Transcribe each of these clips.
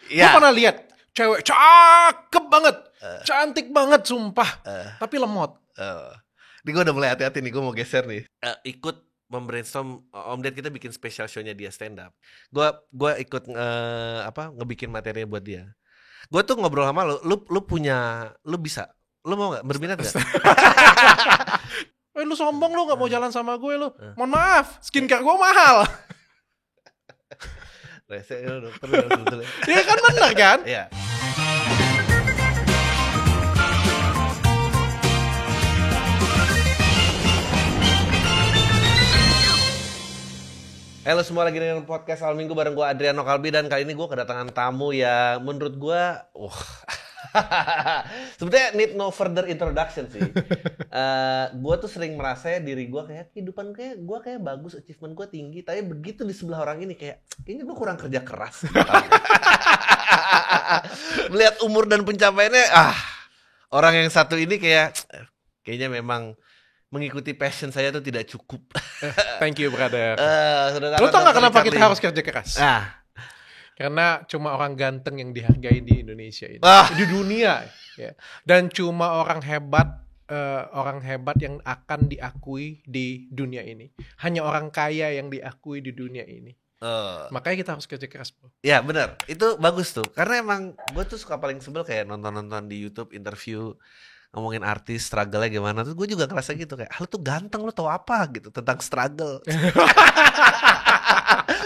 Gue pernah lihat cewek cakep banget, cantik banget sumpah, tapi lemot. Ini gue udah mulai hati-hati nih, gue mau geser nih. Ikut membrainstorm Om Ded, kita bikin special show-nya dia stand up. Gue ikut ngebikin materinya buat dia. Gue tuh ngobrol sama lu bisa, lu mau nggak, berminat nggak? Lu sombong, lu nggak mau jalan sama gue lu. Mohon maaf, skincare gue mahal. Rese lu dokter sebetulnya. Iya kan, benar kan? Iya. Halo semua, lagi dengan podcast Awal Minggu bareng gue Adriano Kalbi, dan kali ini gue kedatangan tamu yang menurut gue sebetulnya need no further introduction sih. Gue tuh sering merasa diri gue kayak kehidupan gue kayak bagus, achievement gue tinggi, tapi begitu di sebelah orang ini kayaknya gue kurang kerja keras. Melihat umur dan pencapaiannya, orang yang satu ini kayaknya memang mengikuti passion saya tuh tidak cukup. Thank you brother. Lu tau gak kenapa kita harus kerja keras? Karena cuma orang ganteng yang dihargai di Indonesia ini, di dunia ya. Dan cuma orang hebat yang akan diakui di dunia ini. Hanya orang kaya yang diakui di dunia ini. Makanya kita harus kerja keras, bro. Ya benar, itu bagus tuh. Karena emang gue tuh suka paling sebel kayak nonton di YouTube interview ngomongin artis struggle-nya gimana, tuh gue juga ngerasa gitu kayak, lu tuh ganteng, lu tau apa gitu tentang struggle.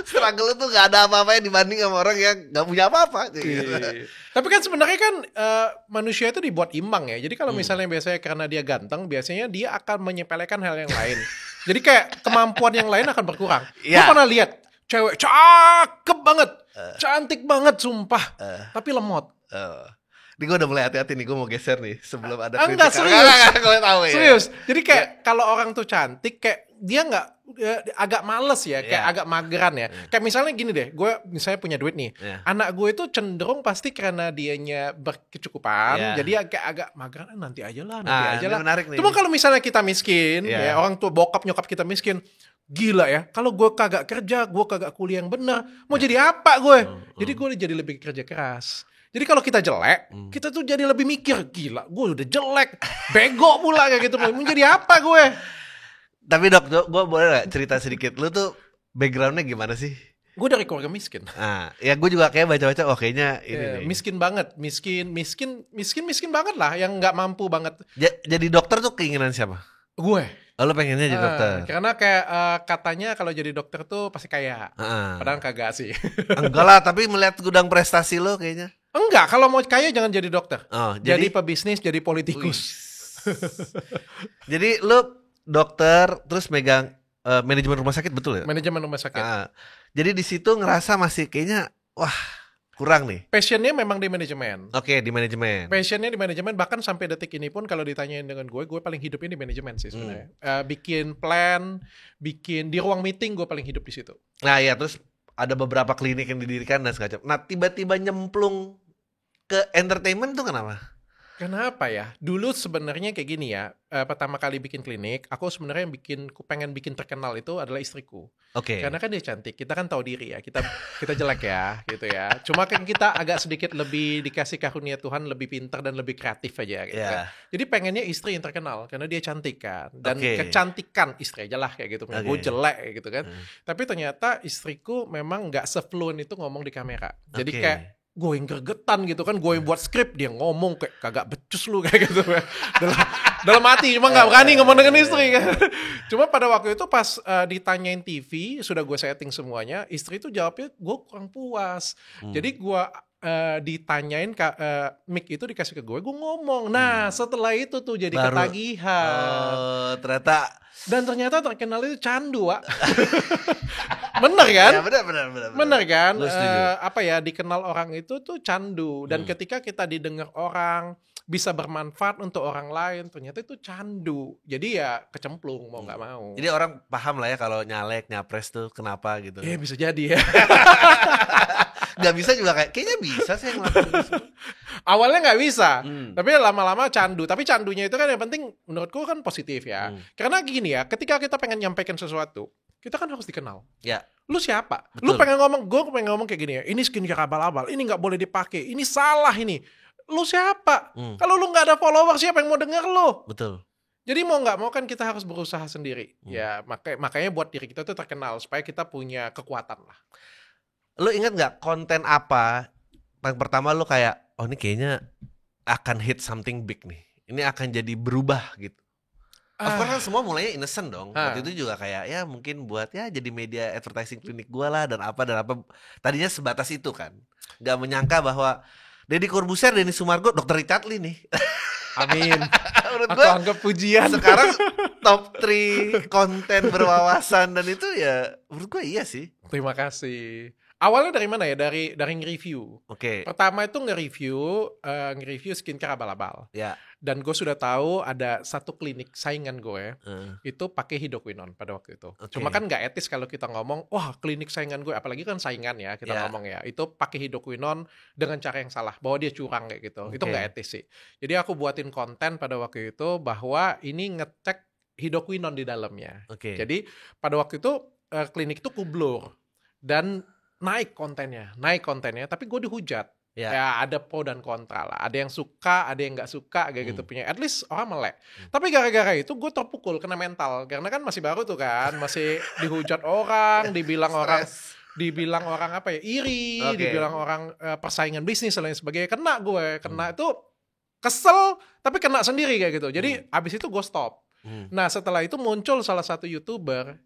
Struggle itu gak ada apa-apanya dibanding sama orang yang gak punya apa-apa gitu. Tapi kan sebenarnya kan manusia itu dibuat imbang ya. Jadi kalau misalnya biasanya karena dia ganteng, biasanya dia akan menyepelekan hal yang lain. Jadi kayak kemampuan yang lain akan berkurang. Gue pernah lihat cewek cakep banget, cantik banget sumpah, tapi lemot. Ini gue udah mulai hati-hati nih, gue mau geser nih sebelum ada kritik. Enggak, serius. Serius. Jadi kayak kalau orang tuh cantik, kayak dia nggak agak males ya, kayak agak mageran ya. Kayak misalnya gini deh, gue misalnya punya duit nih, anak gue itu cenderung pasti karena dianya berkecukupan, jadi kayak agak mageran, nanti aja lah. Cuma kalau misalnya kita miskin, ya orang tua bokap nyokap kita miskin, gila ya, kalau gue kagak kerja, gue kagak kuliah yang benar, mau jadi apa gue? Jadi gue jadi lebih kerja keras. Jadi kalau kita jelek, kita tuh jadi lebih mikir, gila gue udah jelek, bego pula kayak gitu, mau jadi apa gue? Tapi dok, gue boleh gak cerita sedikit, lu tuh backgroundnya gimana sih? Gue dari keluarga miskin. Ya gue juga kayak baca-baca, kayaknya ini nih. Miskin banget, miskin banget lah, yang nggak mampu banget. Jadi dokter tuh keinginan siapa? Gue. Lu pengennya jadi dokter? Karena kayak katanya kalau jadi dokter tuh pasti kaya. Padahal kagak sih. Enggak lah, tapi melihat gudang prestasi lo kayaknya. Enggak, kalau mau kaya jangan jadi dokter. Jadi pebisnis, jadi politikus. Jadi lu dokter terus megang manajemen rumah sakit, betul ya? Manajemen rumah sakit. Jadi di situ ngerasa masih kayaknya kurang nih. Passionnya memang di manajemen. Oke, di manajemen. Passionnya di manajemen, bahkan sampai detik ini pun kalau ditanyain dengan gue paling hidupnya di manajemen sih sebenarnya. Bikin plan, bikin di ruang meeting gue paling hidup di situ. Nah ya, terus ada beberapa klinik yang didirikan dan segala macam. Nah tiba-tiba nyemplung ke entertainment tuh kenapa? Kenapa ya? Dulu sebenarnya kayak gini ya. Pertama kali bikin klinik, aku sebenarnya pengen bikin terkenal itu adalah istriku. Oke. Karena kan dia cantik, kita kan tahu diri ya. Kita jelek ya, gitu ya. Cuma kan kita agak sedikit lebih dikasih karunia Tuhan, lebih pintar dan lebih kreatif aja gitu kan. Jadi pengennya istri yang terkenal karena dia cantik kan. Dan kecantikan istri aja lah kayak gitu. Gue jelek kayak gitu kan. Tapi ternyata istriku memang nggak se-fluent itu ngomong di kamera. Jadi kayak gue yang gregetan gitu kan, gue yang buat skrip, dia ngomong kayak kagak becus lu kayak gitu kan. dalam hati, cuma gak berani ngomong dengan istri kan. Cuma pada waktu itu pas ditanyain TV, sudah gue setting semuanya, istri itu jawabnya gue kurang puas. Jadi gue ditanyain mic itu dikasih ke gue ngomong. Nah setelah itu tuh jadi ketagihan. Ternyata terkenal itu candu, Wak. Bener kan? Ya, bener kan? Dikenal orang itu tuh candu. Dan ketika kita didengar orang, bisa bermanfaat untuk orang lain, ternyata itu candu. Jadi ya kecemplung mau gak mau. Jadi orang paham lah ya kalau nyalek, nyapres tuh kenapa gitu. Iya bisa jadi ya. Gak bisa juga kayaknya bisa sih yang ngelakuin itu. Awalnya gak bisa, tapi lama-lama candu. Tapi candunya itu kan yang penting menurutku kan positif ya. Karena gini ya, ketika kita pengen nyampaikan sesuatu, kita kan harus dikenal. Ya. Lu siapa? Betul. Lu gue pengen ngomong kayak gini ya, ini skincare abal-abal, ini nggak boleh dipakai, ini salah ini. Lu siapa? Kalau lu nggak ada follower, siapa yang mau denger lu? Betul. Jadi mau nggak mau kan kita harus berusaha sendiri. Ya makanya buat diri kita tuh terkenal supaya kita punya kekuatan lah. Lu ingat nggak konten apa yang pertama lu kayak, oh ini kayaknya akan hit something big nih, ini akan jadi berubah gitu? Of course kan semua mulainya innocent dong. Waktu itu juga kayak ya mungkin buat ya jadi media advertising klinik gue lah dan apa. Tadinya sebatas itu kan. Gak menyangka bahwa Deddy Corbuzier, Denny Sumargo, Dr. Richard Lee nih. Amin. Aku anggap pujian. Sekarang top 3 konten berwawasan dan itu ya menurut gue iya sih. Terima kasih. Awalnya dari mana ya? Dari nge-review. Oke. Pertama itu nge-review skincare abal-abal. Ya. Dan gue sudah tahu ada satu klinik saingan gue itu pakai hidroquinone pada waktu itu. Cuma kan nggak etis kalau kita ngomong, wah klinik saingan gue, apalagi kan saingan ya kita ngomong ya, itu pakai hidroquinone dengan cara yang salah, bahwa dia curang kayak gitu. Itu nggak etis sih. Jadi aku buatin konten pada waktu itu bahwa ini ngecek hidroquinone di dalamnya. Jadi pada waktu itu klinik itu kublur dan naik kontennya, tapi gue dihujat. Ya ada pro dan kontra lah. Ada yang suka, ada yang nggak suka kayak gitu punya. At least orang melek. Tapi gara-gara itu gue terpukul, kena mental. Karena kan masih baru tuh kan, masih dihujat orang, dibilang orang apa ya, iri, dibilang orang persaingan bisnis dan lain sebagainya. Kena itu kesel, tapi kena sendiri kayak gitu. Jadi abis itu gue stop. Nah setelah itu muncul salah satu YouTuber.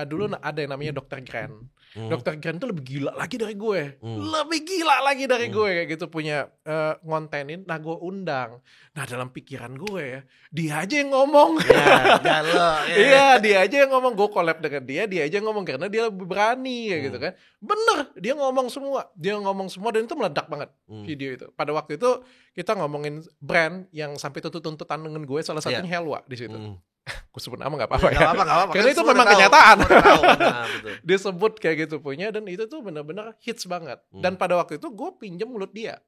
Dulu ada yang namanya Dr. Grant. Dr. Grant tuh lebih gila lagi dari gue. Kayak gitu, punya ngontenin. Nah gue undang. Nah dalam pikiran gue ya, dia aja yang ngomong. Iya, dia aja yang ngomong. Gue collab dengan dia aja yang ngomong karena dia lebih berani kayak gitu kan. Bener, dia ngomong semua dan itu meledak banget video itu. Pada waktu itu kita ngomongin brand yang sampai tuntutan dengan gue, salah satunya Helwa di situ. Gue sebut nama gak apa-apa ya. Gak apa-apa. Karena itu memang kenyataan. Betul. Dia sebut kayak gitu punya, dan itu tuh benar-benar hits banget. Dan pada waktu itu gue pinjam mulut dia.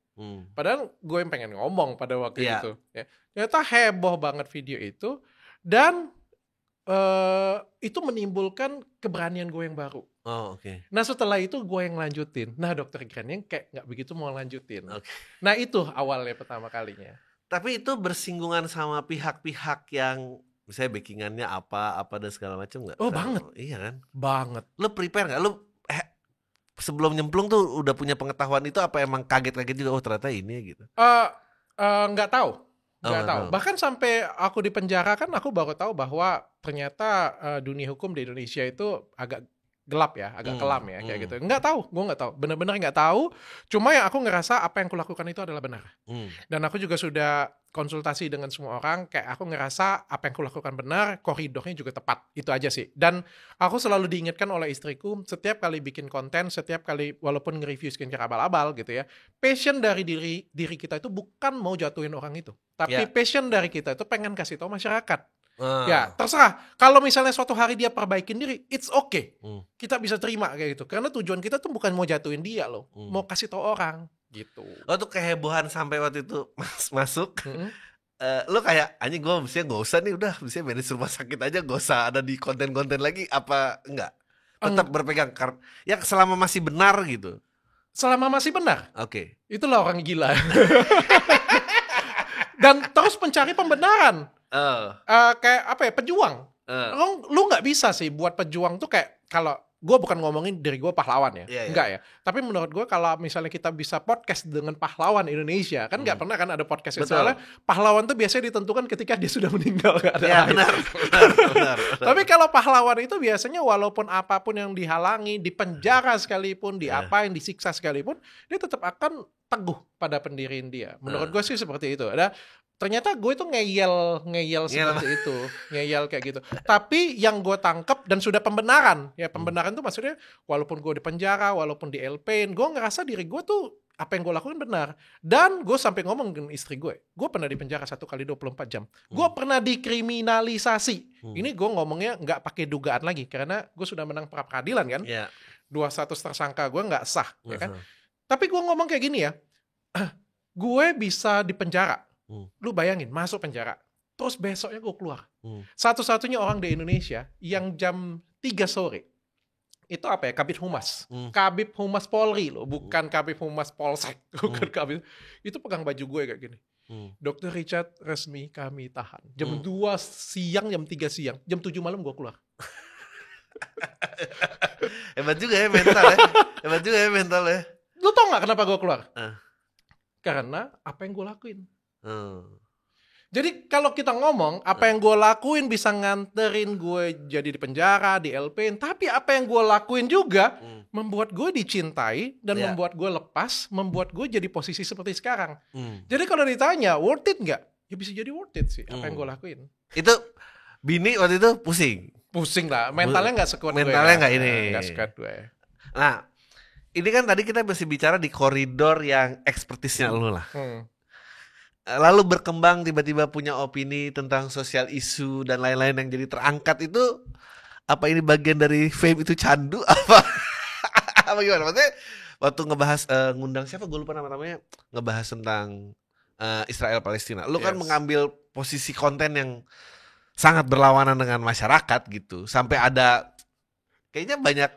Padahal gue yang pengen ngomong pada waktu itu. Ya. Ternyata heboh banget video itu. Dan itu menimbulkan keberanian gue yang baru. Nah setelah itu gue yang lanjutin. Nah Dr. Grant yang kayak gak begitu mau lanjutin. Nah itu awalnya pertama kalinya. Tapi itu bersinggungan sama pihak-pihak yang misalnya backingannya apa dan segala macam nggak? Oh banget. Iya kan? Banget. Lu prepare nggak? Lu sebelum nyemplung tuh udah punya pengetahuan itu, apa emang kaget-kaget juga? Oh ternyata ini gitu. Nggak tahu. Bahkan sampai aku di penjara kan aku baru tahu bahwa ternyata dunia hukum di Indonesia itu agak gelap ya, agak kelam ya kayak gitu. Gue nggak tahu, benar-benar nggak tahu. Cuma yang aku ngerasa apa yang kulakukan itu adalah benar. Dan aku juga sudah konsultasi dengan semua orang, kayak aku ngerasa apa yang kulakukan benar, koridornya juga tepat. Itu aja sih. Dan aku selalu diingatkan oleh istriku, setiap kali bikin konten, setiap kali walaupun nge-review skincare abal-abal gitu ya, passion dari diri kita itu bukan mau jatuhin orang itu. Tapi passion dari kita itu pengen kasih tahu masyarakat. Ya terserah, kalau misalnya suatu hari dia perbaikin diri, it's okay. Kita bisa terima kayak gitu. Karena tujuan kita tuh bukan mau jatuhin dia loh, mau kasih tahu orang gitu. Tuh kehebohan sampai waktu itu masuk. Lo kayak anjing, gue mestinya gak usah nih, udah mestinya manage rumah sakit aja, gak usah ada di konten-konten lagi, apa enggak? Tetap berpegang ya selama masih benar gitu. Selama masih benar. Itulah orang gila. Dan terus mencari pembenaran. Kayak apa ya, pejuang. Lu nggak bisa sih buat pejuang tuh kayak, kalau gue bukan ngomongin diri gue pahlawan ya, enggak ya. Tapi menurut gue kalau misalnya kita bisa podcast dengan pahlawan Indonesia, kan nggak pernah kan ada podcast itu. Soalnya pahlawan tuh biasanya ditentukan ketika dia sudah meninggal, nggak ada. Benar. Tapi kalau pahlawan itu biasanya walaupun apapun yang dihalangi, dipenjara sekalipun, diapain, disiksa sekalipun, dia tetap akan teguh pada pendirian dia. Menurut gue sih seperti itu. Ternyata gue itu ngeyel seperti itu, ngeyel kayak gitu. Tapi yang gue tangkep dan sudah pembenaran, ya pembenaran tuh maksudnya walaupun gue di penjara, walaupun di LP-in, gue ngerasa diri gue tuh apa yang gue lakukan benar. Dan gue sampai ngomong dengan istri gue pernah di penjara 1 kali 24 jam. Gue pernah dikriminalisasi. Ini gue ngomongnya nggak pakai dugaan lagi, karena gue sudah menang pra peradilan kan. 2 status tersangka gue nggak sah, ya kan. Tapi gue ngomong kayak gini ya, gue bisa di penjara. Lu bayangin masuk penjara, terus besoknya gue keluar. Satu-satunya orang di Indonesia yang jam 3 sore. Itu apa ya? Kabid Humas. Kabid Humas Polri loh, bukan Kabid Humas Polsek. Bukan Kabid. Itu pegang baju gue kayak gini. Dr. Richard resmi kami tahan. Jam 2 siang, jam 3 siang. Jam 7 malam gue keluar. Hebat juga ya mental ya. Hebat juga ya mental ya. Lu tau gak kenapa gue keluar? Karena apa yang gue lakuin. Jadi kalau kita ngomong apa yang gue lakuin bisa nganterin gue jadi di penjara, di LP-in, tapi apa yang gue lakuin juga membuat gue dicintai dan membuat gue lepas, membuat gue jadi posisi seperti sekarang. Jadi kalau ditanya worth it nggak? Ya bisa jadi worth it sih apa yang gue lakuin. Itu bini waktu itu pusing lah, mentalnya nggak sekuat gue. Mentalnya nggak ini. Nggak sekuat gue. Nah, ini kan tadi kita masih bicara di koridor yang ekspertisnya lu lah. Lalu berkembang tiba-tiba punya opini tentang sosial isu dan lain-lain yang jadi terangkat itu, apa ini bagian dari fame itu candu apa? Apa gimana? Maksudnya waktu ngebahas ngundang siapa gue lupa namanya, ngebahas tentang Israel Palestina. Lu kan mengambil posisi konten yang sangat berlawanan dengan masyarakat gitu. Sampai ada kayaknya banyak,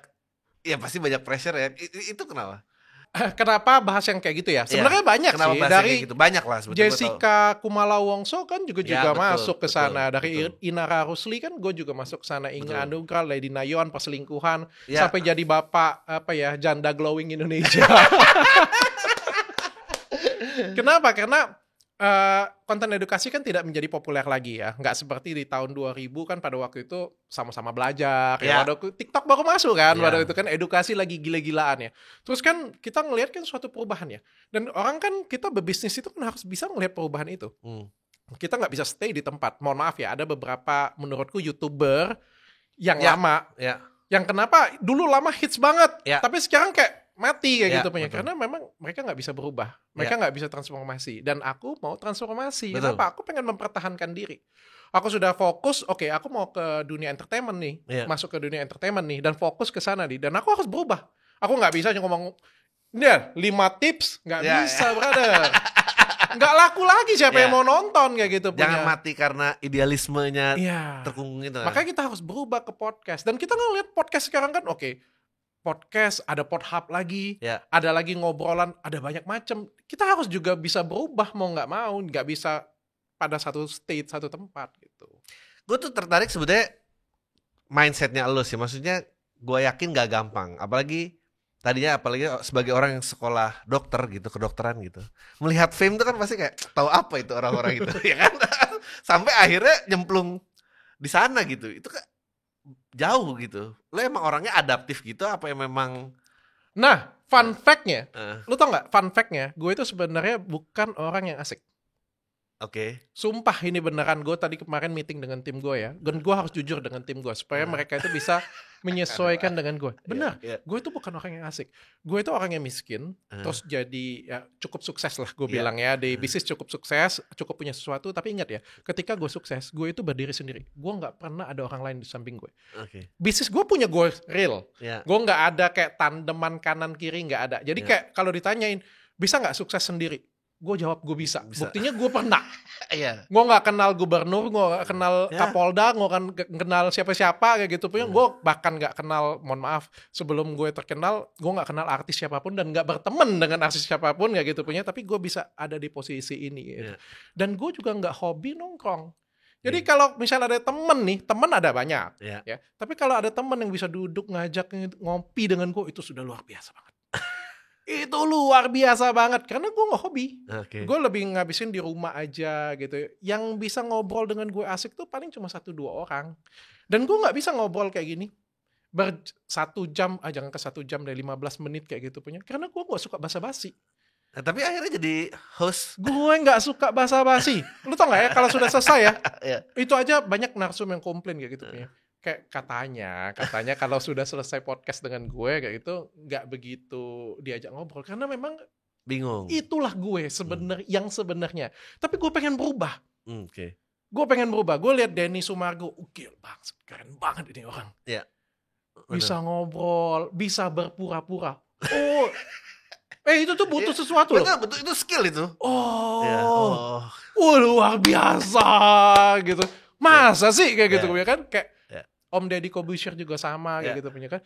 ya pasti banyak pressure ya. Itu kenapa? Kenapa bahas yang kayak gitu ya? Sebenarnya banyak sih. Dari gitu? Banyak lah Jessica Kumala Wongso kan juga masuk ke sana. Dari Inara Rusli kan gue juga masuk ke sana. Inga Anugrah, Lady Nayon, perselingkuhan, sampai jadi bapak janda glowing Indonesia. Kenapa? Karena konten edukasi kan tidak menjadi populer lagi ya. Nggak seperti di tahun 2000 kan pada waktu itu sama-sama belajar. Ya. TikTok baru masuk kan. Pada itu kan edukasi lagi gila-gilaan ya. Terus kan kita ngelihat kan suatu perubahan ya. Dan orang kan kita berbisnis itu kan harus bisa melihat perubahan itu. Kita nggak bisa stay di tempat. Mohon maaf ya, ada beberapa menurutku YouTuber yang lama. Yang kenapa dulu lama hits banget. Tapi sekarang kayak mati kayak gitu punya, karena memang mereka nggak bisa berubah, mereka nggak bisa transformasi, dan aku mau transformasi. Kenapa? Aku pengen mempertahankan diri. Aku sudah fokus, aku mau ke dunia entertainment nih, masuk ke dunia entertainment nih, dan fokus ke sana nih, dan aku harus berubah. Aku nggak bisa ngomong, 5 tips, nggak bisa, brother. Nggak laku lagi, siapa yang mau nonton kayak gitu punya. Jangan mati karena idealismenya terkungkung itu. Makanya kita harus berubah ke podcast, dan kita ngeliat podcast sekarang kan, podcast, ada Podhub lagi, ada lagi ngobrolan, ada banyak macam. Kita harus juga bisa berubah mau nggak bisa pada satu state, satu tempat gitu. Gue tuh tertarik sebetulnya mindsetnya lo sih, maksudnya gue yakin gak gampang, apalagi sebagai orang yang sekolah dokter gitu, kedokteran gitu, melihat fame tuh kan pasti kayak tahu apa itu orang-orang gitu, ya kan? Sampai akhirnya nyemplung di sana gitu, itu kan jauh gitu. Lo emang orangnya adaptif gitu apa yang memang? Nah, fun fact-nya, lo tau gak fun fact-nya, gue itu sebenarnya bukan orang yang asik. Sumpah ini beneran, gue tadi kemarin meeting dengan tim gue ya, dan gue harus jujur dengan tim gue supaya mereka itu bisa menyesuaikan dengan gue. Benar, gue itu bukan orang yang asik. Gue itu orang yang miskin, terus jadi cukup sukses lah gue bilang ya, di bisnis cukup sukses, cukup punya sesuatu. Tapi ingat ya, ketika gue sukses, gue itu berdiri sendiri. Gue nggak pernah ada orang lain di samping gue. Bisnis gue punya gue real. Gue nggak ada kayak tandeman kanan kiri, nggak ada. Jadi kayak kalau ditanyain bisa nggak sukses sendiri, gue jawab gue bisa. Buktinya gue pernah. Gue gak kenal gubernur, gue gak kenal Kapolda, gue gak kenal siapa-siapa kayak gitu punya. Gue bahkan gak kenal, mohon maaf, sebelum gue terkenal, gue gak kenal artis siapapun dan gak berteman dengan artis siapapun kayak gitu punya. Tapi gue bisa ada di posisi ini gitu. Dan gue juga gak hobi nongkrong. Jadi kalau misalnya ada temen ada banyak ya. Tapi kalau ada temen yang bisa duduk ngajak ngopi dengan gue, itu sudah luar biasa banget. Itu luar biasa banget, karena gue gak hobi. Gue lebih ngabisin di rumah aja gitu. Yang bisa ngobrol dengan gue asik tuh paling cuma 1-2 orang. Dan gue gak bisa ngobrol kayak gini 1 jam, jangan ke 1 jam dari 15 menit kayak gitu punya. Karena gue gak suka basa-basi. Nah, tapi akhirnya jadi host. Gue gak suka basa-basi. Lu tau gak ya, kalau sudah selesai ya, itu aja banyak narsum yang komplain kayak gitu punya. Kayak katanya kalau sudah selesai podcast dengan gue kayak gitu nggak begitu diajak ngobrol, karena memang bingung. Itulah gue yang sebenarnya. Tapi gue pengen berubah. Gue pengen berubah. Gue lihat Denny Sumargo, gila banget, keren banget ini orang. Bisa ngobrol, bisa berpura-pura. Itu tuh butuh sesuatu loh. Betul, itu skill itu. Luar biasa gitu. Masa sih kayak gitu ya kan? Kayak Om Deddy Corbuzier juga sama kayak gitu punya kan.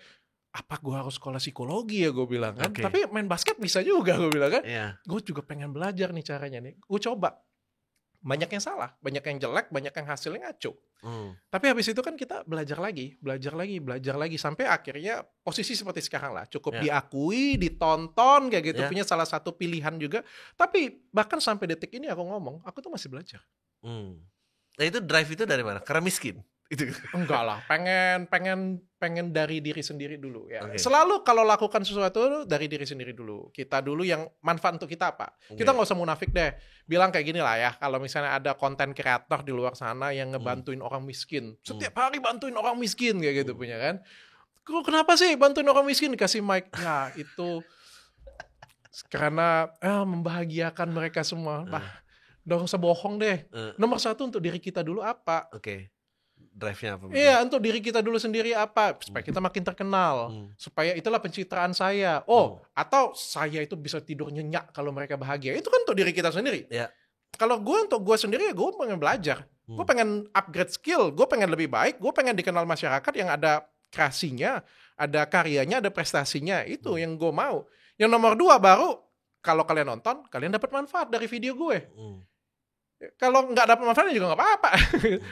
Apa gue harus sekolah psikologi ya gue bilang kan. Tapi main basket bisa juga gue bilang kan. Gue juga pengen belajar nih caranya nih. Gue coba. Banyak yang salah, banyak yang jelek, banyak yang hasilnya ngaco. Tapi habis itu kan kita belajar lagi sampai akhirnya posisi seperti sekarang lah. Cukup diakui, ditonton kayak gitu, punya salah satu pilihan juga. Tapi bahkan sampai detik ini aku ngomong, aku tuh masih belajar. Nah itu drive itu dari mana? Karena miskin? Itu enggak lah, pengen dari diri sendiri dulu ya. Selalu kalau lakukan sesuatu dari diri sendiri dulu. Kita dulu yang manfaat untuk kita apa. Kita nggak usah munafik deh. Bilang kayak gini lah ya, kalau misalnya ada konten kreator di luar sana yang ngebantuin orang miskin, setiap hari bantuin orang miskin kayak gitu punya kan. Kenapa sih bantuin orang miskin dikasih mic? Ya itu karena membahagiakan mereka semua. Dong sebohong deh. Nomor satu untuk diri kita dulu apa? Drive-nya apa? Iya, untuk diri kita dulu sendiri apa? Supaya kita makin terkenal. Supaya itulah pencitraan saya. Atau saya itu bisa tidur nyenyak kalau mereka bahagia. Itu kan untuk diri kita sendiri. Kalau untuk gue sendiri ya gue pengen belajar. Gue pengen upgrade skill. Gue pengen lebih baik. Gue pengen dikenal masyarakat yang ada kreasinya, ada karyanya, ada prestasinya. Itu yang gue mau. Yang nomor 2 baru, kalau kalian nonton, kalian dapat manfaat dari video gue. Kalau nggak dapat manfaatnya juga nggak apa-apa.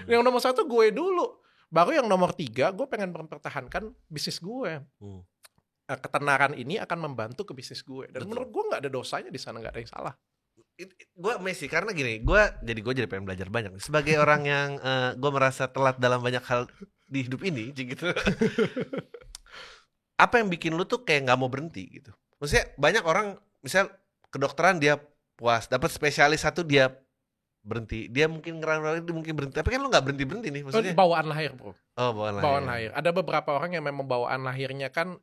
Yang nomor 1 gue dulu. Baru yang nomor 3, gue pengen mempertahankan bisnis gue. Ketenaran ini akan membantu ke bisnis gue. Dan menurut gue nggak ada dosanya di sana, nggak ada yang salah. Gue amazing karena gini, gue jadi pengen belajar banyak. Sebagai orang yang gue merasa telat dalam banyak hal di hidup ini, gitu. Apa yang bikin lu tuh kayak nggak mau berhenti gitu? Maksudnya banyak orang, misal kedokteran dia puas, dapat spesialis 1 dia berhenti, dia mungkin ngerang-ngerang dia mungkin berhenti, tapi kan lu nggak berhenti nih maksudnya. Bawaan lahir bro. Bawaan lahir. Ada beberapa orang yang memang bawaan lahirnya kan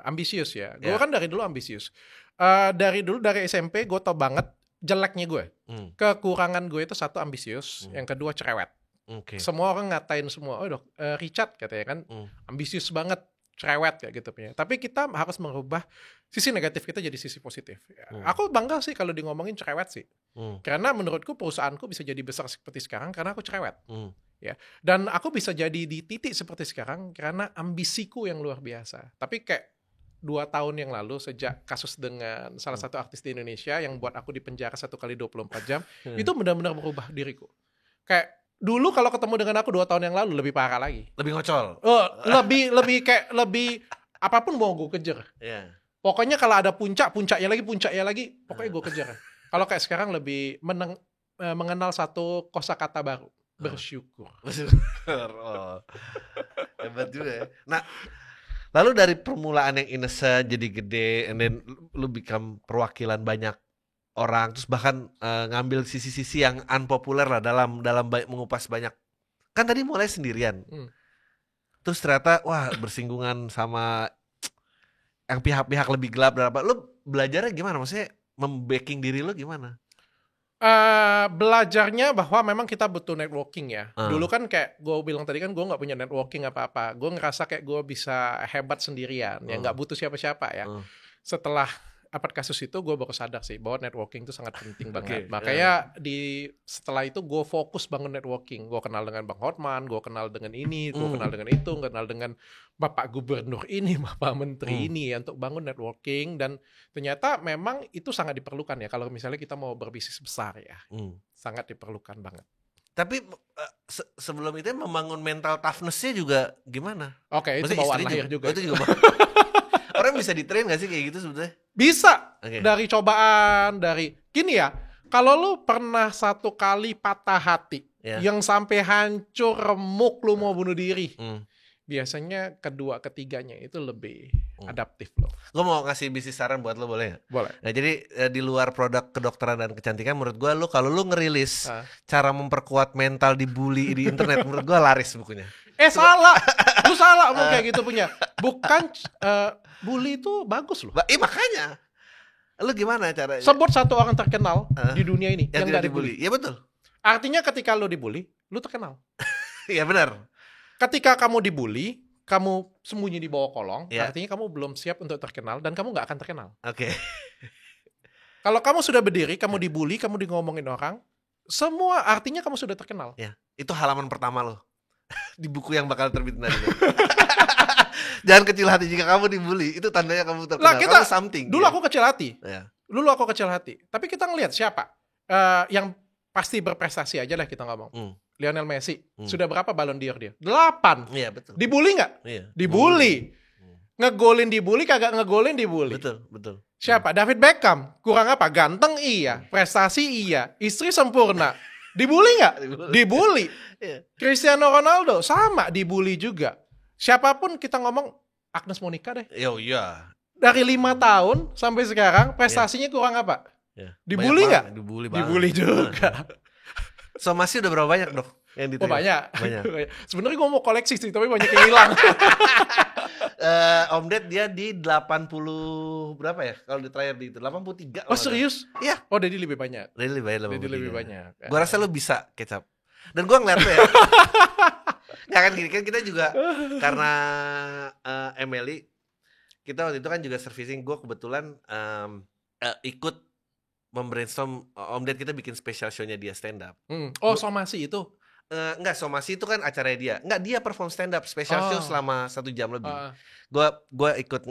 ambisius ya. Gue kan dari dulu ambisius. Dari SMP gue tau banget jeleknya gue. Kekurangan gue itu 1 ambisius, yang kedua cerewet. Semua orang ngatain semua, Richard katanya kan ambisius banget, cerewet kayak gitu punya. Tapi kita harus merubah sisi negatif kita jadi sisi positif. Aku bangga sih kalau di ngomongin cerewet sih. Karena menurutku perusahaanku bisa jadi besar seperti sekarang karena aku cerewet. Ya. Dan aku bisa jadi di titik seperti sekarang karena ambisiku yang luar biasa. Tapi kayak 2 tahun yang lalu sejak kasus dengan salah satu artis di Indonesia yang buat aku dipenjara 1 kali 24 jam, itu benar-benar merubah diriku. Kayak dulu kalau ketemu dengan aku 2 tahun yang lalu lebih parah lagi. Lebih ngocol. Lebih apapun mau gue kejar. Pokoknya kalau ada puncaknya lagi, pokoknya gue kejar. Kalau kayak sekarang lebih mengenal 1 kosakata baru, bersyukur. Hebat juga ya. Nah, lalu dari permulaan yang innocent jadi gede, and then lu become perwakilan banyak orang, terus bahkan ngambil sisi-sisi yang unpopular lah dalam mengupas banyak. Kan tadi mulai sendirian. Terus ternyata bersinggungan sama yang pihak-pihak lebih gelap dan apa. Lu belajarnya gimana? Maksudnya membacking diri lu gimana? Belajarnya bahwa memang kita butuh networking ya. Dulu kan kayak gue bilang tadi kan gue gak punya networking apa-apa. Gue ngerasa kayak gue bisa hebat sendirian. Ya gak butuh siapa-siapa ya. Setelah kasus itu gue baru sadar sih bahwa networking itu sangat penting banget. Makanya setelah itu gue fokus bangun networking. Gue kenal dengan Bang Hotman, gue kenal dengan ini, gue kenal dengan itu, kenal dengan Bapak Gubernur ini, Bapak Menteri ini ya, untuk bangun networking. Dan ternyata memang itu sangat diperlukan ya kalau misalnya kita mau berbisnis besar ya. Sangat diperlukan banget. Tapi sebelum itu membangun mental toughness-nya juga gimana? Itu bawaan lahir juga. Itu juga orang bisa di-train gak sih kayak gitu sebetulnya? Bisa. Dari cobaan, gini ya, kalau lu pernah 1 kali patah hati yang sampai hancur remuk lu mau bunuh diri, biasanya kedua ketiganya itu lebih adaptif loh. Gue mau ngasih bisnis saran buat lo, boleh gak? Boleh. Nah jadi di luar produk kedokteran dan kecantikan, menurut gue kalau lu ngerilis cara memperkuat mental dibully di internet, menurut gue laris bukunya. Salah. Lu salah mau kayak gitu punya. Bukan bully itu bagus loh. Makanya. Lu gimana caranya? Sebut 1 orang terkenal di dunia ini yang gak dibully. Iya betul. Artinya ketika lu dibully, lu terkenal. Iya benar. Ketika kamu dibully, kamu sembunyi di bawah kolong, artinya kamu belum siap untuk terkenal dan kamu gak akan terkenal. Kalau kamu sudah berdiri, kamu dibully, kamu ngomongin orang, semua artinya kamu sudah terkenal. Itu halaman pertama lo. Di buku yang bakal terbit nanti. Jangan kecil hati jika kamu dibully. Itu tandanya kamu terkenal. Kamu something. Dulu aku kecil hati. Ya. Dulu aku kecil hati. Tapi kita ngelihat siapa yang pasti berprestasi aja lah kita ngomong. Lionel Messi. Sudah berapa Ballon d'Or dia? 8. Iya, betul. Dibully nggak? Iya. Dibully. Ngegolin dibully, kagak ngegolin dibully. Betul. Siapa? David Beckham. Kurang apa? Ganteng iya. Prestasi iya. Istri sempurna. Dibully nggak? Dibully. Cristiano Ronaldo sama dibully juga. Siapapun kita ngomong Agnes Monica deh. Iya. Dari 5 tahun sampai sekarang prestasinya kurang apa? Dibully nggak? Dibully juga. Somasi udah berapa banyak dok? Yang diterima? Banyak. Sebenarnya gue mau koleksi sih, tapi banyak yang hilang. Om Ded dia di 80 berapa ya? Kalau di terakhir di itu 83. Oh serius? Iya. Oh Dedi lebih banyak. Dedi lebih banyak. Gue rasa lu bisa kecap. Dan gue ngeliat ya. Nggak kan gini kan kita juga karena Emily kita waktu itu kan juga servicing. Gue kebetulan ikut membrainstorm. Om Ded kita bikin special show-nya dia stand up. Oh Somasi itu? Enggak, Somasi itu kan acaranya dia. Enggak, dia perform stand up special show selama 1 jam lebih. Gue ikut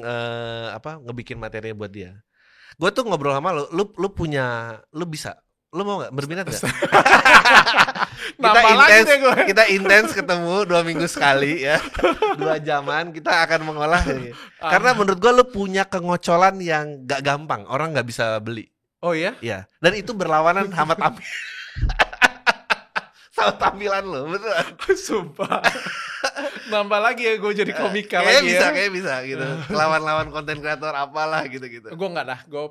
ngebikin materinya buat dia. Gue tuh ngobrol sama lu bisa. Lu mau nggak berminat nggak? kita intens ketemu 2 minggu sekali ya, 2 jaman kita akan mengolah. Karena menurut gue lu punya kengocolan yang gak gampang, orang nggak bisa beli. Oh iya? Iya. Dan itu berlawanan sama sama tampilan lo, betul? Sumpah. Nambah lagi ya gue jadi komika lagi ya. Kayak bisa gitu. Lawan-lawan konten kreator apalah gitu-gitu. Gue enggak dah, gue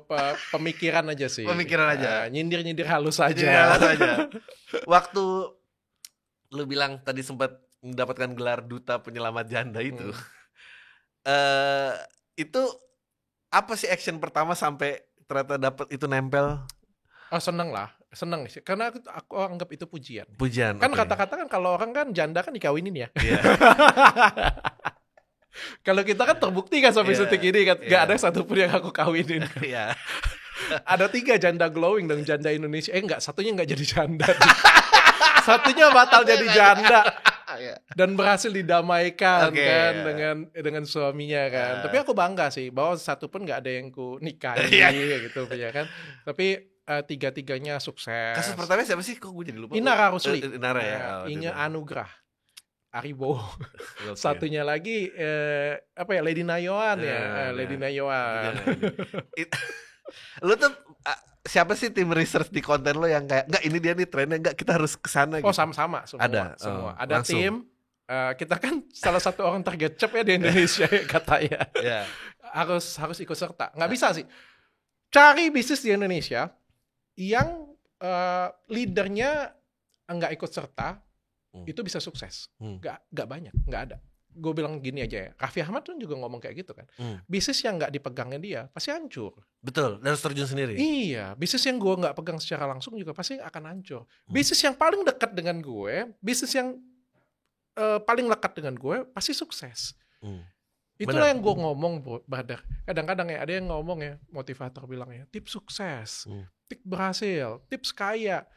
pemikiran aja sih. Pemikiran aja. Nyindir-nyindir halus aja. Waktu lu bilang tadi sempat mendapatkan gelar duta penyelamat janda itu. Itu apa sih action pertama sampai ternyata dapat itu nempel? Oh seneng sih, karena aku anggap itu pujian. Kan okay. Kata-kata kan kalau orang kan janda kan dikawinin ya. Yeah. Kalau kita kan terbukti kan sampai detik ini kan gak ada satupun yang aku kawinin. Iya. Ada 3 janda glowing dan janda Indonesia. Satunya nggak jadi janda. Satunya batal jadi janda. Dan berhasil didamaikan kan dengan suaminya kan. Tapi aku bangga sih bahwa satu pun nggak ada yang ku nikahi gitu ya kan. Tapi 3-tiganya sukses. Kasus pertama siapa sih? Kok gue jadi lupa. Inara Rusli. Inara ya. Inya Anugrah. Aribo. Satunya lagi Lady Nayoan Lady Nayoan. Lu tuh siapa sih tim research di konten lo yang kayak enggak ini dia nih trennya, enggak kita harus kesana gitu? Sama-sama semua. Ada langsung. tim. Kita kan salah satu orang tergecep ya di Indonesia katanya. Harus ikut serta. Nggak bisa sih. Cari bisnis di Indonesia yang leadernya nggak ikut serta, itu bisa sukses. Nggak banyak, nggak ada. Gue bilang gini aja ya, Raffi Ahmad kan juga ngomong kayak gitu kan. Bisnis yang nggak dipegangnya dia pasti hancur. Betul, dan harus terjun sendiri. Iya, bisnis yang gue nggak pegang secara langsung juga pasti akan hancur. Bisnis yang paling dekat dengan gue, bisnis yang paling lekat dengan gue pasti sukses. Itulah yang gue ngomong, brother. Kadang-kadang ya ada yang ngomong ya, motivator bilang ya, tips sukses, tips berhasil, tips kaya.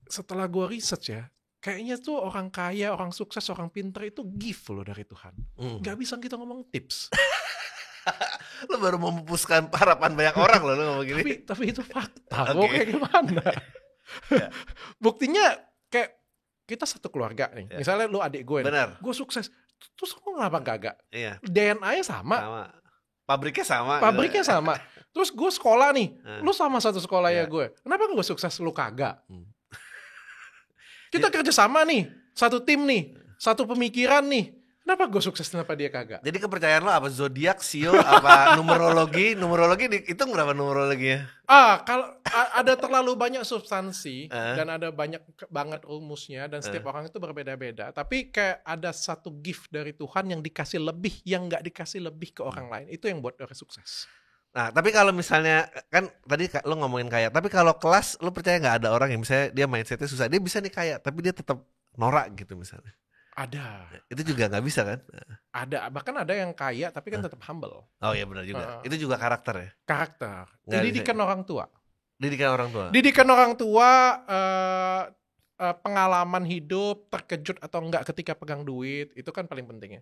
Setelah gue research ya, kayaknya tuh orang kaya, orang sukses, orang pintar itu gift loh dari Tuhan. Gak bisa kita ngomong tips. Lo baru memupuskan harapan banyak orang lo ngomong gini. Tapi itu fakta. Mau kayak gimana? Buktinya kayak kita satu keluarga nih. Misalnya lu adik gue nih. Gue sukses. Terus lu kenapa gagak? DNA-nya sama. Pabriknya sama. Terus gue sekolah nih. Lu sama satu sekolah ya gue. Kenapa gue sukses lu kagak? Kita kerja sama nih, satu tim nih, satu pemikiran nih. Kenapa gue sukses, kenapa dia kagak? Jadi kepercayaan lo apa? Zodiak, sio, apa numerologi? Numerologi dihitung berapa numerologinya? Kalau ada terlalu banyak substansi dan ada banyak banget rumusnya dan setiap orang itu berbeda-beda. Tapi kayak ada satu gift dari Tuhan yang dikasih lebih, yang nggak dikasih lebih ke orang lain. Itu yang buat orang sukses. Nah, tapi kalau misalnya kan tadi lo ngomongin kaya, tapi kalau kelas lo percaya nggak ada orang yang misalnya dia mindsetnya susah, dia bisa nih kaya, tapi dia tetap norak gitu misalnya? Ada. Itu juga nggak bisa kan? Ada, bahkan ada yang kaya tapi kan tetap humble. Oh iya benar juga. Itu juga karakter ya? Karakter. Didikan orang tua. Didikan orang tua. Didikan orang tua pengalaman hidup, terkejut atau enggak ketika pegang duit, itu kan paling penting ya.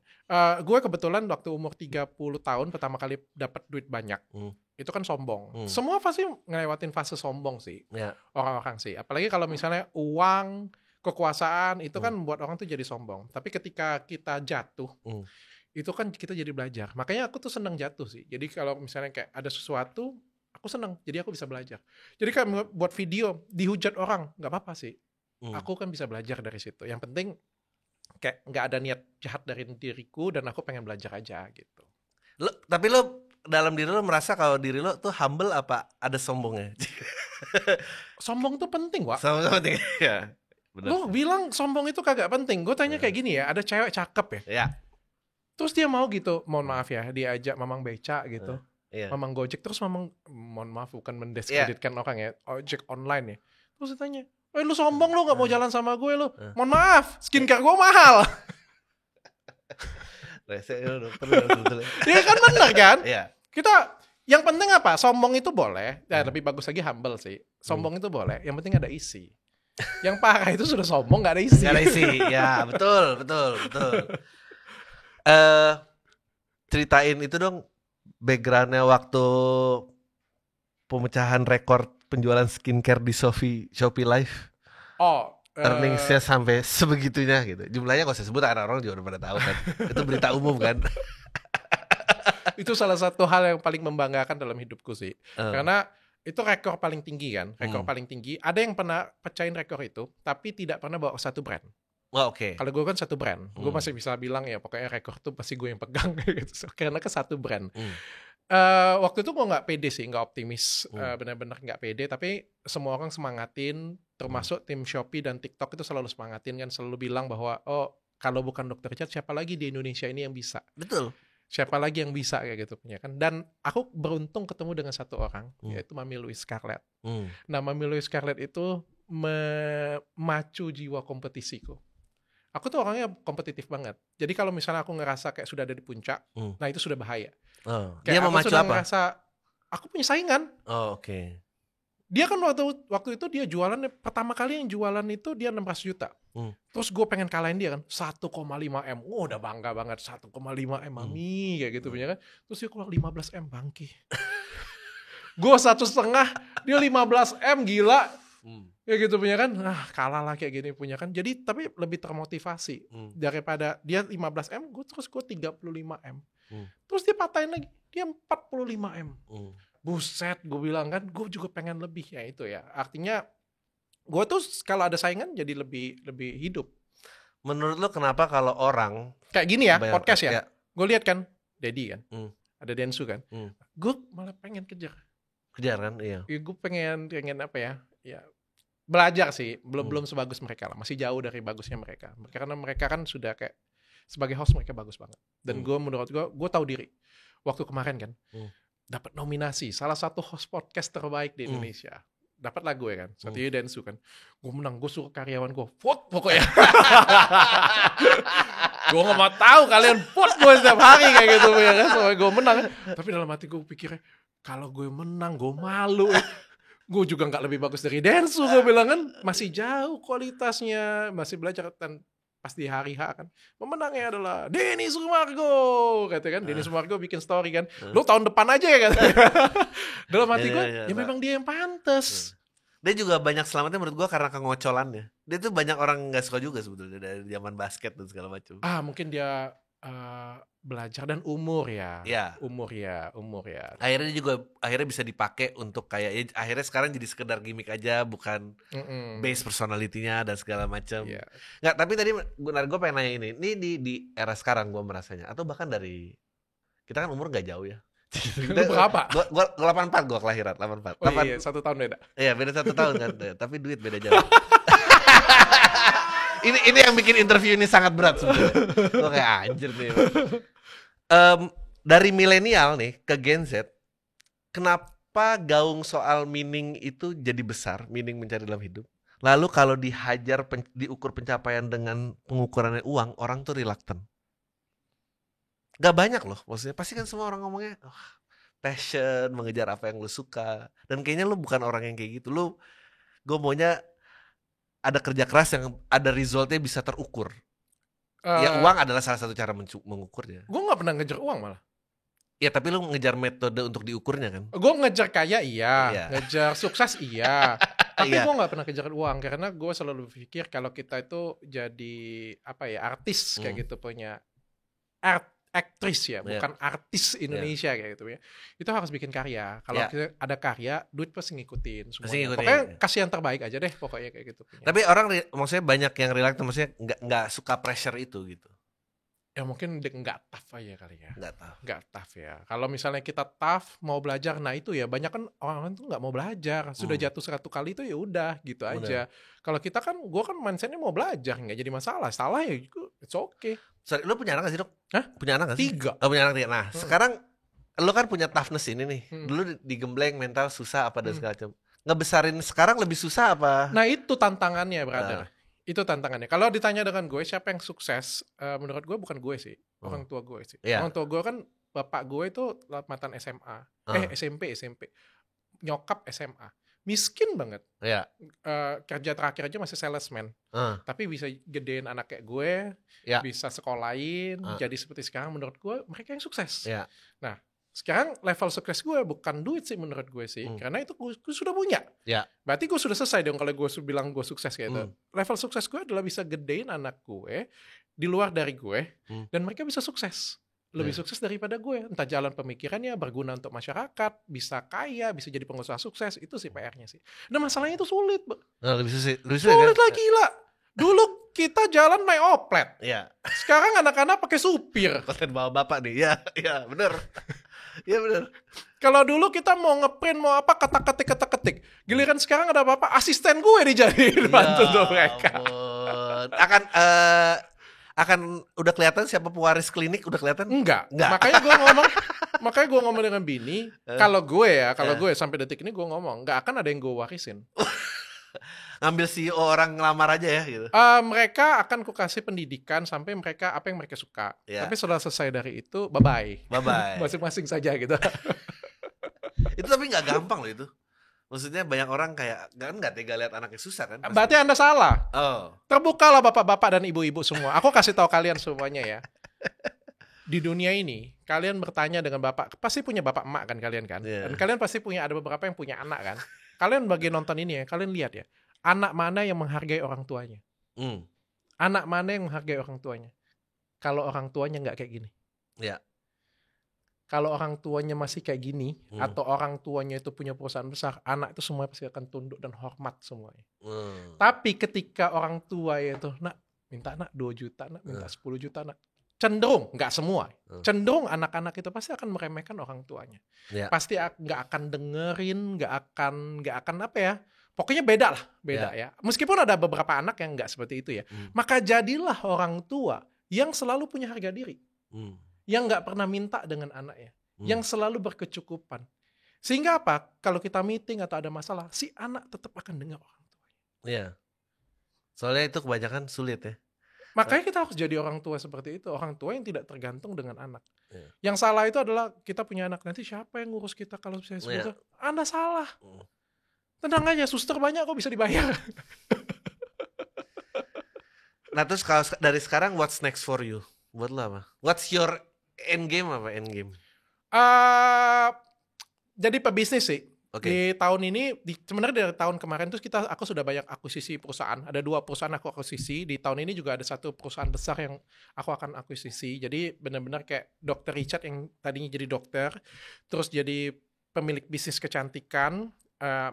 Gue kebetulan waktu umur 30 tahun pertama kali dapat duit banyak, itu kan sombong. Semua pasti ngelewatin fase sombong sih, orang-orang sih. Apalagi kalau misalnya uang, kekuasaan, itu kan buat orang tuh jadi sombong. Tapi ketika kita jatuh, itu kan kita jadi belajar. Makanya aku tuh seneng jatuh sih. Jadi kalau misalnya kayak ada sesuatu, aku seneng, jadi aku bisa belajar. Jadi kayak buat video, dihujat orang, nggak apa-apa sih. Aku kan bisa belajar dari situ. Yang penting kayak nggak ada niat jahat dari diriku dan aku pengen belajar aja gitu. Tapi lo dalam diri lo merasa kalau diri lo tuh humble apa ada sombongnya? Sombong tuh penting, Wak. Sombong penting ya. Bener. Lo bilang sombong itu kagak penting. Gue tanya kayak gini ya, ada cewek cakep ya. Ya. Terus dia mau gitu, mohon maaf ya, diajak mamang beca gitu. Yeah. Mamang Gojek, terus mamang, mohon maaf bukan mendiskreditkan orang ya, ojek online ya. Terus dia tanya, lu sombong lu gak mau jalan sama gue lu. Mohon maaf, skincare gue mahal. Iya kan bener kan? Kita, yang penting apa? Sombong itu boleh, ya lebih bagus lagi humble sih. Sombong itu boleh, yang penting ada isi. Yang parah itu sudah sombong gak ada isi. Gak ada isi, ya betul. Ceritain itu dong, backgroundnya waktu pemecahan rekor penjualan skincare di Shopee Live. Earningsnya sampai sebegitunya gitu. Jumlahnya gak usah sebut, orang juga udah pada tahu kan. Itu berita umum kan. Itu salah satu hal yang paling membanggakan dalam hidupku sih. Karena itu rekor paling tinggi kan. Rekor paling tinggi. Ada yang pernah pecahin rekor itu, tapi tidak pernah bawa satu brand. Oke. Kalau gue kan satu brand, gue masih bisa bilang ya pokoknya rekor tuh pasti gue yang pegang gitu. Karena ke satu brand. Waktu itu gue nggak pede sih, nggak optimis, benar-benar nggak pede. Tapi semua orang semangatin, termasuk tim Shopee dan TikTok itu selalu semangatin kan, selalu bilang bahwa kalau bukan Dr. Richard siapa lagi di Indonesia ini yang bisa? Betul. Siapa lagi yang bisa kayak gitu punya kan? Dan aku beruntung ketemu dengan satu orang, yaitu Mami Louise Scarlett. Nah, Mami Louise Scarlett itu memacu jiwa kompetisiku. Aku tuh orangnya kompetitif banget. Jadi kalau misalnya aku ngerasa kayak sudah ada di puncak, nah itu sudah bahaya. Dia memacu apa? Ngerasa aku punya saingan. Oke. Dia kan waktu itu dia jualan, pertama kali yang jualan itu dia 600 juta. Terus gue pengen kalahin dia kan 1,5 M. Udah bangga banget 1,5 M Mami kayak gitu punya kan. Terus dia keluar 15 M bangki. Gue 1,5, dia 15 M gila. Ya gitu punya kan, kalah lah kayak gini punya kan. Jadi tapi lebih termotivasi daripada dia 15 M, gue 35 M. Terus dia patahin lagi, dia 45 M. Buset, gue bilang kan, gue juga pengen lebih ya itu ya. Artinya gue tuh kalau ada saingan jadi lebih hidup. Menurut lo kenapa kalau orang kayak gini ya, podcast ya. Gue lihat kan, Dedi kan, ada Densu kan. Gue malah pengen kejar kan, iya. Gue pengen apa ya? Ya belajar sih, belum sebagus mereka lah, masih jauh dari bagusnya mereka. Karena mereka kan sudah kayak sebagai host mereka bagus banget. Dan menurut gue tahu diri. Waktu kemarin kan dapat nominasi salah satu host podcast terbaik di Indonesia. Dapat lah gue kan, Satya Densu kan. Gue menang, gue suruh karyawan gue vote pokoknya. Gue nggak mau tahu kalian vote gue setiap hari kayak gitu ya kan, sampai gue menang. Tapi dalam hati gue pikirnya kalau gue menang gue malu. Gue juga nggak lebih bagus dari Densu, gue bilang kan masih jauh kualitasnya, masih belajar. Dan pas di hari H kan pemenangnya adalah Denny Sumargo, kata kan. Denny Sumargo bikin story kan, lo tahun depan aja ya kan. Dalam hati gue ya memang dia yang pantas. Dia juga banyak selamatnya menurut gue karena kengocolannya. Dia tuh banyak orang nggak suka juga sebetulnya dari zaman basket dan segala macam. Mungkin dia belajar dan umur ya. Umur ya. Akhirnya juga bisa dipakai untuk kayak akhirnya sekarang jadi sekedar gimmick aja, bukan base personality-nya dan segala macam. Nggak, tapi tadi benar gue pengen nanya ini di era sekarang gue merasanya, atau bahkan dari kita kan umur nggak jauh ya. Lu berapa? Gue 84, gue kelahiran 84. Iya, 1 tahun beda. Iya, beda 1 tahun kan. Tapi duit beda jauh. Ini yang bikin interview ini sangat berat sebenarnya. Gue kayak anjir nih. Dari milenial nih ke Gen Z, kenapa gaung soal meaning itu jadi besar, meaning mencari dalam hidup? Lalu kalau diukur pencapaian dengan pengukurannya uang, orang tuh reluctant. Gak banyak loh, maksudnya pasti kan semua orang ngomongnya passion, mengejar apa yang lu suka. Dan kayaknya lu bukan orang yang kayak gitu. Gue maunya ada kerja keras yang ada resultnya bisa terukur. Ya uang adalah salah satu cara mengukurnya. Gue nggak pernah ngejar uang malah. Ya tapi lu ngejar metode untuk diukurnya kan? Gue ngejar kaya ngejar sukses iya. Tapi gue nggak pernah kejar uang karena gue selalu berpikir kalau kita itu jadi artis kayak gitu punya aktris ya, bukan artis Indonesia kayak gitu ya. Itu harus bikin karya. Kalau kita ada karya, duit pasti ngikutin semuanya. Pokoknya kasih yang terbaik aja deh pokoknya kayak gitu. Tapi orang maksudnya banyak yang relax, maksudnya nggak suka pressure itu gitu. Ya mungkin nggak tough aja kali ya. Nggak tough ya. Kalau misalnya kita tough mau belajar, nah itu ya banyak kan orang tuh nggak mau belajar. Sudah jatuh 100 kali itu ya udah gitu aja. Kalau kita kan, gue kan mindsetnya mau belajar, nggak jadi masalah. Salah ya, it's okay. Sorry, lu punya anak gak sih, Dok? Hah? Punya anak gak sih? 3. Oh, punya anak 3. Nah, sekarang lu kan punya toughness ini nih. Dulu digembleng mental susah apa dan segala macam. Ngebesarin sekarang lebih susah apa? Nah itu tantangannya, brother. Itu tantangannya. Kalau ditanya dengan gue siapa yang sukses, menurut gue bukan gue sih, orang tua gue sih. Orang tua gue kan bapak gue itu mantan SMA, SMP, nyokap SMA, miskin banget. Kerja terakhir aja masih salesman, tapi bisa gedein anak kayak gue, bisa sekolahin, jadi seperti sekarang. Menurut gue mereka yang sukses. Nah sekarang level sukses gue bukan duit sih menurut gue sih, karena itu gue sudah punya. Berarti gue sudah selesai dong kalau gue bilang gue sukses kayak gitu. Level sukses gue adalah bisa gedein anak gue di luar dari gue, dan mereka bisa sukses. Lebih sukses daripada gue. Entah jalan pemikirannya berguna untuk masyarakat, bisa kaya, bisa jadi pengusaha sukses. Itu sih PR-nya sih. Nah masalahnya itu sulit. Sulit lah, gila. Dulu kita jalan naik oplet. Sekarang anak-anak pakai supir. Konten bawa bapak nih. Ya bener. Iya benar. Kalau dulu kita mau ngeprint mau apa ketik. Giliran sekarang ada apa-apa asisten gue dijadiin bantu untuk mereka. Akan udah kelihatan siapa pewaris klinik, udah kelihatan? Enggak. Makanya gue ngomong dengan bini, kalau gue sampai detik ini gue ngomong nggak akan ada yang gue warisin. Ngambil CEO orang ngelamar aja ya gitu. Mereka akan ku kasih pendidikan sampai mereka apa yang mereka suka. Tapi setelah selesai dari itu bye-bye. Masing-masing saja gitu. Itu tapi nggak gampang loh itu. Maksudnya banyak orang kayak nggak tega lihat anaknya susah kan. Berarti Anda salah. Terbukalah bapak-bapak dan ibu-ibu semua. Aku kasih tahu kalian semuanya ya. Di dunia ini kalian bertanya dengan bapak, pasti punya bapak emak kan kalian kan. Dan kalian pasti ada beberapa yang punya anak kan. Kalian bagi nonton ini ya, kalian lihat ya. Anak mana yang menghargai orang tuanya? Anak mana yang menghargai orang tuanya? Kalau orang tuanya nggak kayak gini. Kalau orang tuanya masih kayak gini, atau orang tuanya itu punya perusahaan besar, anak itu semua pasti akan tunduk dan hormat semuanya. Tapi ketika orang tua itu, nak minta 2 juta, nak minta 10 juta, nak. Cenderung, nggak semua, cenderung anak-anak itu pasti akan meremehkan orang tuanya. Pasti nggak akan dengerin, nggak akan apa ya. Pokoknya beda ya. Meskipun ada beberapa anak yang nggak seperti itu ya. Maka jadilah orang tua yang selalu punya harga diri. Yang nggak pernah minta dengan anaknya. Yang selalu berkecukupan. Sehingga apa? Kalau kita meeting atau ada masalah, si anak tetap akan dengar orang tuanya. Soalnya itu kebanyakan sulit ya. Makanya kita harus jadi orang tua seperti itu. Orang tua yang tidak tergantung dengan anak. Yang salah itu adalah kita punya anak. Nanti siapa yang ngurus kita kalau saya susah? Anda salah. Tenang aja, suster banyak kok bisa dibayar. Nah terus kalau dari sekarang what's next for you? Buat lo apa? What's your end game apa? Jadi pebisnis sih. Di tahun ini, sebenarnya dari tahun kemarin tuh aku sudah banyak akuisisi perusahaan. Ada 2 perusahaan aku akuisisi. Di tahun ini juga ada 1 perusahaan besar yang aku akan akuisisi. Jadi benar-benar kayak Dr. Richard yang tadinya jadi dokter, terus jadi pemilik bisnis kecantikan,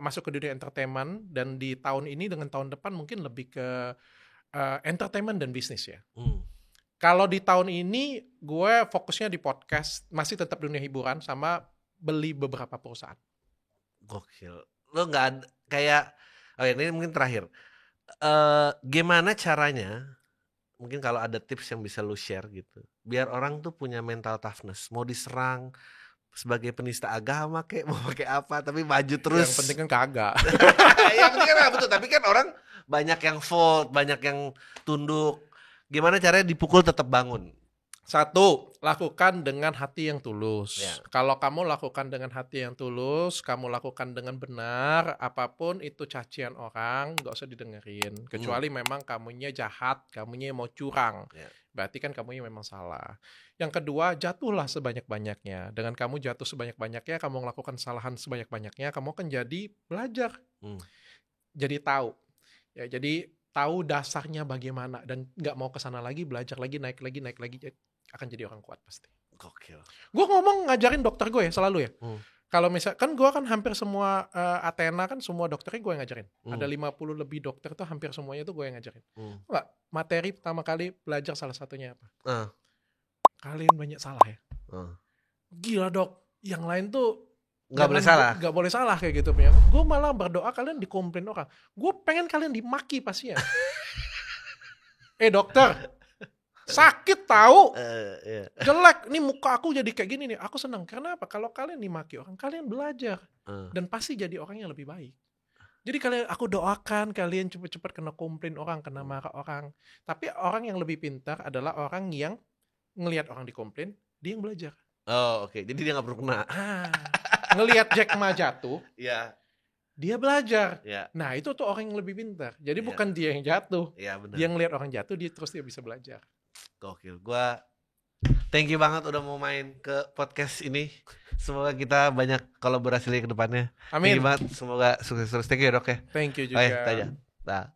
masuk ke dunia entertainment, dan di tahun ini dengan tahun depan mungkin lebih ke entertainment dan bisnis ya. Kalau di tahun ini gue fokusnya di podcast, masih tetap dunia hiburan sama beli beberapa perusahaan. Gokil. Lo nggak ada kayak, ini mungkin terakhir. Gimana caranya? Mungkin kalau ada tips yang bisa lo share gitu, biar orang tuh punya mental toughness, mau diserang sebagai penista agama kayak mau pakai apa, tapi maju terus. Yang penting kan kagak. Yang penting kan betul. Tapi kan orang banyak yang fold, banyak yang tunduk. Gimana caranya dipukul tetap bangun? Satu, lakukan dengan hati yang tulus. Ya. Kalau kamu lakukan dengan hati yang tulus, kamu lakukan dengan benar, apapun itu cacian orang, nggak usah didengerin. Kecuali memang kamunya jahat, kamunya mau curang. Ya. Berarti kan kamunya memang salah. Yang kedua, jatuhlah sebanyak-banyaknya. Dengan kamu jatuh sebanyak-banyaknya, kamu melakukan kesalahan sebanyak-banyaknya, kamu akan jadi belajar. Jadi tahu. Ya, jadi tahu dasarnya bagaimana dan nggak mau kesana lagi, belajar lagi, naik lagi, akan jadi orang kuat pasti. Gokil. Gue ngomong ngajarin dokter gue ya selalu ya. Kalau misal kan gue kan hampir semua Athena kan semua dokternya gue yang ngajarin. Ada 50 lebih dokter tuh hampir semuanya tuh gue yang ngajarin. Enggak, materi pertama kali belajar salah satunya apa? Kalian banyak salah ya. Gila dok, yang lain tuh nggak boleh salah. Nggak boleh salah kayak gitu punya. Gue malah berdoa kalian dikomplain orang. Gue pengen kalian dimaki pasien. Dokter, sakit tahu, jelek. Nih muka aku jadi kayak gini nih. Aku senang. Karena apa? Kalau kalian dimaki orang, kalian belajar dan pasti jadi orang yang lebih baik. Jadi aku doakan kalian cepet-cepet kena komplain orang, kena marah orang. Tapi orang yang lebih pintar adalah orang yang ngelihat orang dikomplain, dia yang belajar. Oh oke. Jadi dia nggak perlu kena. Ngelihat Jack Ma jatuh, dia belajar. Yeah. Nah itu tuh orang yang lebih pintar. Jadi bukan dia yang jatuh. Dia ngelihat orang jatuh, dia bisa belajar. Gokil. Gua thank you banget udah mau main ke podcast ini. Semoga kita banyak kolaborasi lagi ke depannya. Amin. Thank you banget. Semoga sukses terus. Thank you dok ya. Thank you juga. Tanya. Nah.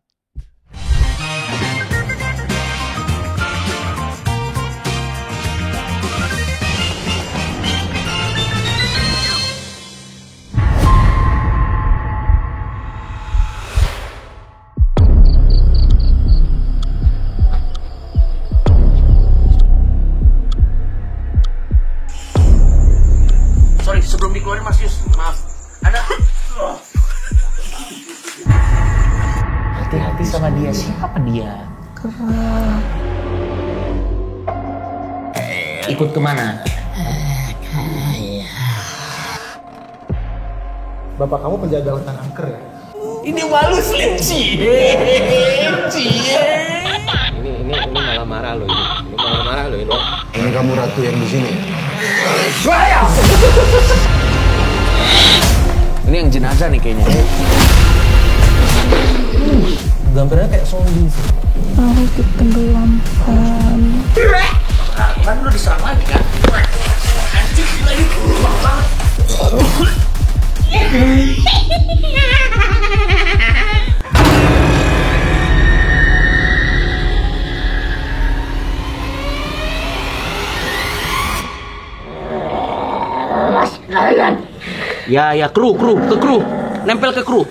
Sorry, sebelum dikeluarin Mas Yus, maaf. Ada. Hati-hati sama dia. Siapa dia? Ikut kemana? Bapak kamu penjaga kanker ya? Ini malu Slim Ini malah marah loh ini. Ini malah marah loh ini. Ini kamu ratu yang di sini. Ini yang jenazah nih kayaknya. Gambarnya kayak zombie sih. Aku ditenggelamkan. Kan lu diserang lagi kan? Anjing lagi banget. Ya, kru, nempel ke kru.